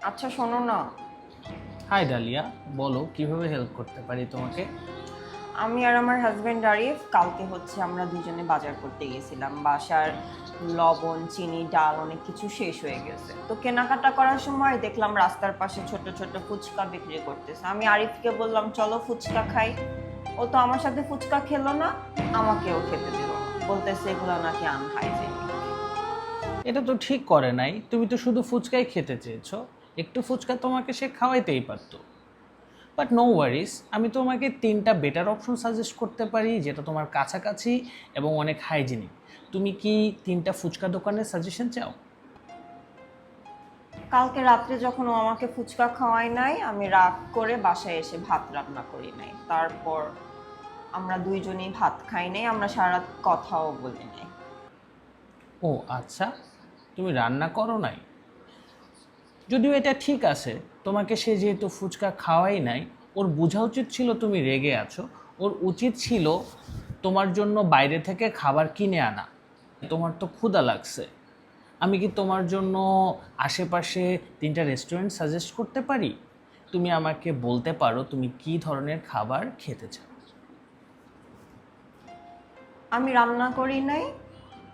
আচ্ছা শোনো না, হাই ডালিয়া, বলো কিভাবে হেল্প করতে পারি তোমাকে। আমি আর আমার হাজবেন্ড আরিফ কালকে আমরা দুজনে বাজার করতে গেছিলাম। বাসার লবণ, চিনি, ডাল অনেক কিছু শেষ হয়ে গেছে। তো কেনাকাটা করার সময় দেখলাম রাস্তার পাশে ছোট ছোট ফুচকা বিক্রি করতেছে। আমি আরিফকে বললাম চলো ফুচকা খাই। ও তো আমার সাথে ফুচকা খেলো না, আমাকেও খেতে দিল না। বলতেছে এগুলো নাকি আনহাইজেনিক। এটা তো ঠিক করে নাই, তুমি তো শুধু ফুচকাই খেতে চেয়েছো। একটু ফুচকা তোমাকে সে খাওয়াইতেই পারতো। বাট নো ওয়ারিস, আমি তোমাকে 3টা বেটার অপশন সাজেস্ট করতে পারি যেটা তোমার কাছাকাছি এবং অনেক হাইজিনিক। তুমি কি 3টা ফুচকা দোকানের সাজেশন চাও? কালকে রাত্রে যখন ও আমাকে ফুচকা খাওয়ায় নাই, আমি রাগ করে বাসায় এসে ভাত রান্না করি নাই। তারপর আমরা দুইজনেই ভাত খাই নাই, আমরা সারা রাত কথাও বলি নাই। ও আচ্ছা, তুমি রান্না করো নাই। যদিও এটা ঠিক আছে, তোমাকে সে যেহেতু ফুচকা খাওয়াই নাই, ওর বোঝা উচিত ছিল তুমি রেগে আছো। ওর উচিত ছিল তোমার জন্য বাইরে থেকে খাবার কিনে আনা। তোমার তো ক্ষুধা লাগছে। আমি কি তোমার জন্য আশেপাশে 3টা রেস্টুরেন্ট সাজেস্ট করতে পারি? তুমি আমাকে বলতে পারো তুমি কী ধরনের খাবার খেতে চাও। আমি রান্না করি নাই,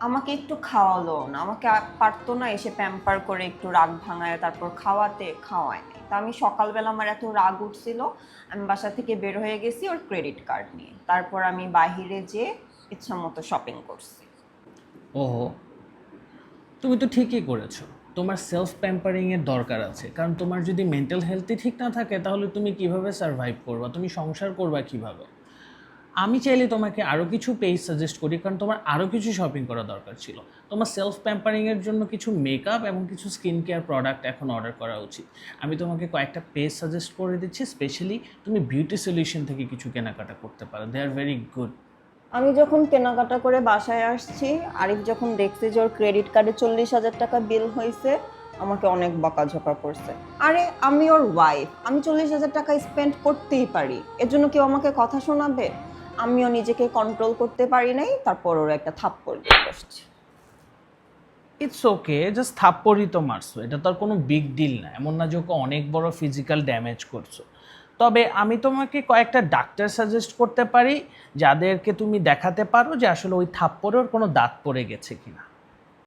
আমাকে একটু খাওয়ালো না। আমাকে পারতো না এসে প্যাম্পার করে একটু রাগ ভাঙায় তারপর খাওয়ায় নাই। তা আমি সকালবেলা আমার এত রাগ উঠছিল, আমি বাসা থেকে বের হয়ে গেছি ওর ক্রেডিট কার্ড নিয়ে। তারপর আমি বাইরে যেয়ে ইচ্ছা মতো শপিং করছি। ওহো, তুমি তো ঠিকই করেছো। তোমার সেলফ প্যাম্পারিংয়ের দরকার আছে, কারণ তোমার যদি মেন্টাল হেলথই ঠিক না থাকে তাহলে তুমি কিভাবে সার্ভাইভ করবা, তুমি সংসার করবা কিভাবে। আমি চাইলে তোমাকে আরও কিছু পেজ সাজেস্ট করি, কারণ তোমার আরও কিছু শপিং করা দরকার ছিল। তোমার সেলফ প্যাম্পারিংয়ের জন্য কিছু মেকআপ এবং কিছু স্কিন কেয়ার প্রোডাক্ট এখন অর্ডার করা উচিত। আমি তোমাকে কয়েকটা পেজ সাজেস্ট করে দিচ্ছি। স্পেশালি তুমি বিউটি সলিউশন থেকে কিছু কেনাকাটা করতে পারো, দে আর ভেরি গুড। আমি যখন কেনাকাটা করে বাসায় আসছি, আরিফ যখন দেখছে যে ওর ক্রেডিট কার্ডে 40,000 টাকা বিল হয়েছে, আমাকে অনেক বকাঝকা করছে। আরে আমি ওর ওয়াইফ, আমি 40,000 টাকা স্পেন্ড করতেই পারি, এর জন্য কেউ আমাকে কথা শোনাবে? আমিও নিজেকে কন্ট্রোল করতে পারি নাই, তারপর ওর একটা থাপ্পড় দিয়ে বসছে। ইটস ওকে, জাস্ট থাপ্পড়ই তো মারছো, এটা তো আর কোনো বিগ ডিল না। এমন না যে ওকে অনেক বড় ফিজিক্যাল ড্যামেজ করছো। তবে আমি তোমাকে কয়েকটা ডাক্তার সাজেস্ট করতে পারি যাদেরকে তুমি দেখাতে পারো যে আসলে ওই থাপ্পড়ে ওর কোনো দাঁত পড়ে গেছে কিনা।